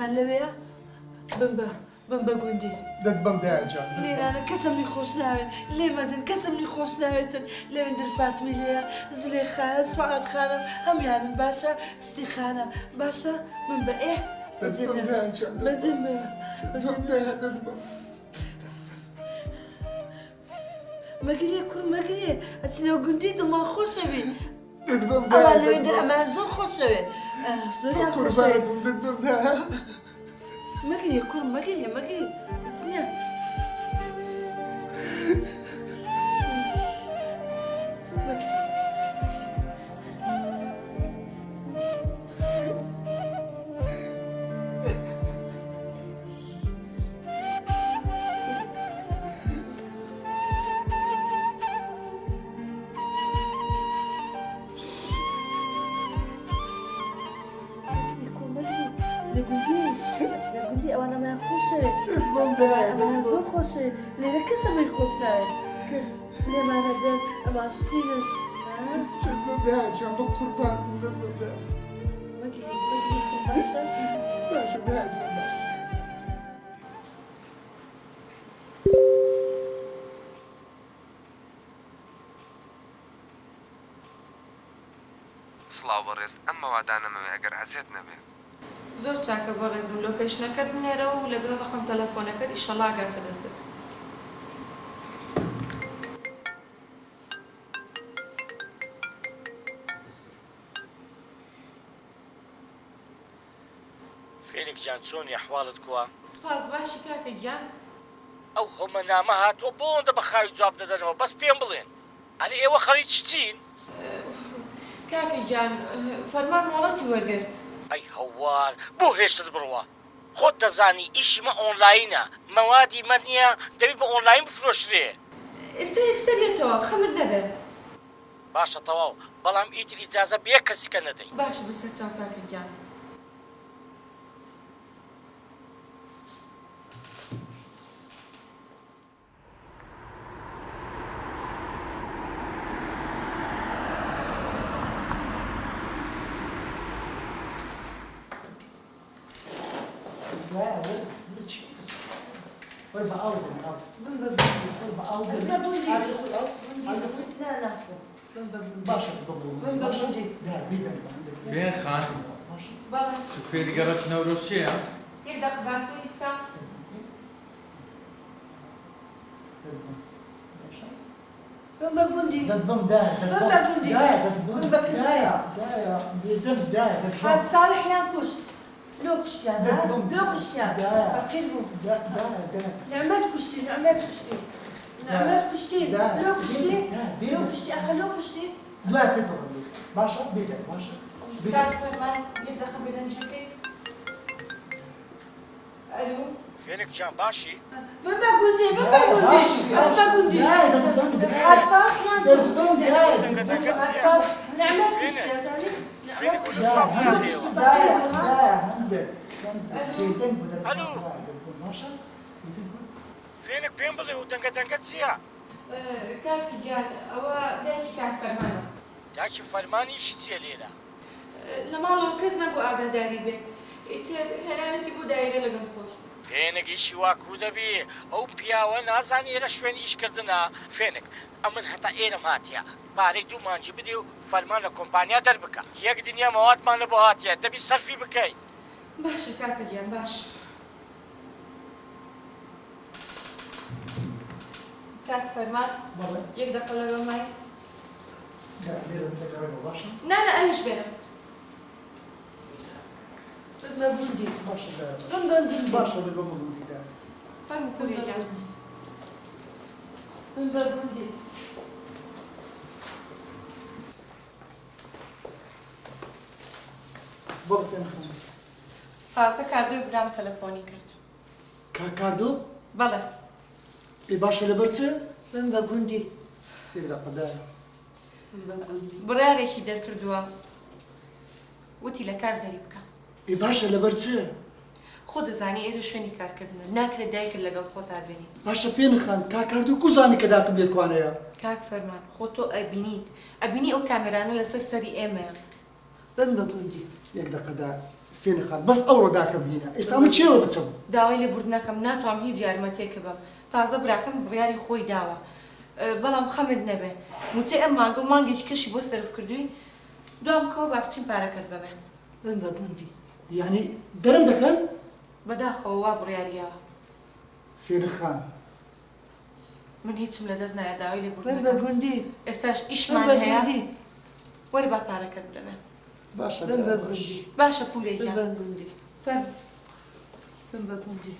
خان لويا بمبا قندي دەت بەم دایجان لێرانە کەسم لی خۆش ناوێت لێ مەدن کەسم لی خۆش ناوێتن لێوێندر فاتمی لێیە زولێخا سوعاد خانم هەمیانن باشە ستی خانە باشە من بە ئێ بەجێم مەگرێ کوڕ مەگرێ ئەچینەوە گوندی دڵمان خۆشەوێ ئەوە لەوێندر ئەمان زۆر خۆشەوێ زۆریان خۆشەوێ مەگرێ کوڕ مەگرێ بچنیە گوندی ئەوانە من خۆشەوێت ئەمانە زۆر خۆشەوێت لێرە کەسە من خۆش ناوێت کەس لێمانە دەن ئەمان شتینن دایجان بە قوربان باشە دایجان باش سڵاو بەڕێز ئەم مەوادانەمەوێ ئەگەر حەزێت نەبێ زۆر چاکە بەڕێزم لۆکەیشنەکەت بنێرەوە و لەگەڵ ڕقم تەلەفۆنەکەت ئیشەڵا ئاگاتە دەستت. فێنێک جان چۆنی ئەحواڵت کووە؟ سپاس باشی کاکە گیان. ئەو هەمەنامە هاتووە بۆ ئەوەندە بە خاوی جواب دەدەنەوە بەس پێم بڵێن ئەرێ ئێوە خەڵی چتین؟ کاکە گیان فەرمان وڵەتی وەرگرت. ئەی هەوار بۆ هێشتت بڕوە خۆت دەزانی ئیشیمە ئۆنلاینە مەوادی مە نییە دەبی بە ئۆنلاین بفرۆشرێ. ئێستا یەکسەرێتەوە خەمت نەبێ. باشە تەواو بەڵام ئیتر ئیجازە بە یەک کەسیکە نەدەی. باشە بەسەر چاو کاکە گیان. بێ خان سوفێری گەڕەتنەوە ڕۆژچەیە؟ یەک دەقە باسی بکە. بمبا قندي حال صالح يان كشت لو كشتيان لو كشتيان فقير بو نعمات كشتي نعمات كشتي لو كشتي أخي لو كشتي باشە بێدە باشە کاک فەرمان یەک دەقە بێدەنجەکەیت. ئەلو فێنێک جان باشی؟ بمبا قندي حال صالح يان كشت نعمات كشتي يا زاني فێنێک وەزە جواب نادێەوە. ئەلو فێنێک پێم بڵێ و دەنگە چییە؟ کاکی گیان ئەوە دایکی کاک فەرمانە. داکی فەرمانیشی چییە لێرە؟ لە ماڵەوە کەس نەگو ئاگاداری بێت ئیتر هەناوێتی بۆ دایرە لەگەڵ خۆی. فێنێک ئیشی واکو دەبێ ئەو پیاوە نازانی ئێرە شوێن ئیشکردنە. فێنێک ئەمن هەتا ئێرەم هاتیە پارەی دوو مانجی بدێ و فەرمان لە کۆمپانیا دەربکە یەک دنیا مەوادمان لە بۆ هاتیە دەبی سەرفی بکەی. باشە کاکە گیان باش. کاک فەرمان یەک دەقە لەگەڵ مایت. نا ئەویش بێنم. بمبا قندي باشە فەرمو کوڕی گیان. بمبا قندي تازە کاردوی برام تەلەفۆنی کرد. کاردوو؟ بەڵێ. باشە لەبەر چ؟ بمبا قندي بڕارێکی دەرکردووە وتی لە کار دەری بکە. باشە لەبەر چ؟ خۆ دەزانی ئێرە شوێنی کارکردنە ناکرێت دایکرد لەگەڵ خۆتا بێنی. باشە پێنخان کاکاردوو کوزانی کە داکم لێکوانەیە. کاک فەرمان خۆ تۆ ئەبینیت ئەبینی ئەو کامێرانە لەسەر سەری ئێمەیە. بمبا قندي یەک دەقەدا فێنە خان بەس ئەوڕۆ داکەم هینە ئێستا من چێوە بچم داوای لێ بردنەکەم ناتوانم هیچ یارمەتێکە بم تازە براکەم بڕیاری خۆی داوە بەڵام خەمت نەبێ موچێ ئەم مانگە و مانگێکی کەشی بۆ سەرف کردووی دوام کەوە با بچین پارەکەت بەبێ من بە گوندی یعنی دەرم دەکەن بەداخەوە وا بڕیاریەوە فێنە خان من هیچم لە دەست نایە داوای لێ من بە بردنەکەم گوندی ئێستاش من ئیشمان بە هەیە گوندی وەرە با پارەکەت بدەمێ باشە من بە باش. گوندی باشە من پورەیە بە گوندی فەرم من بە گوندی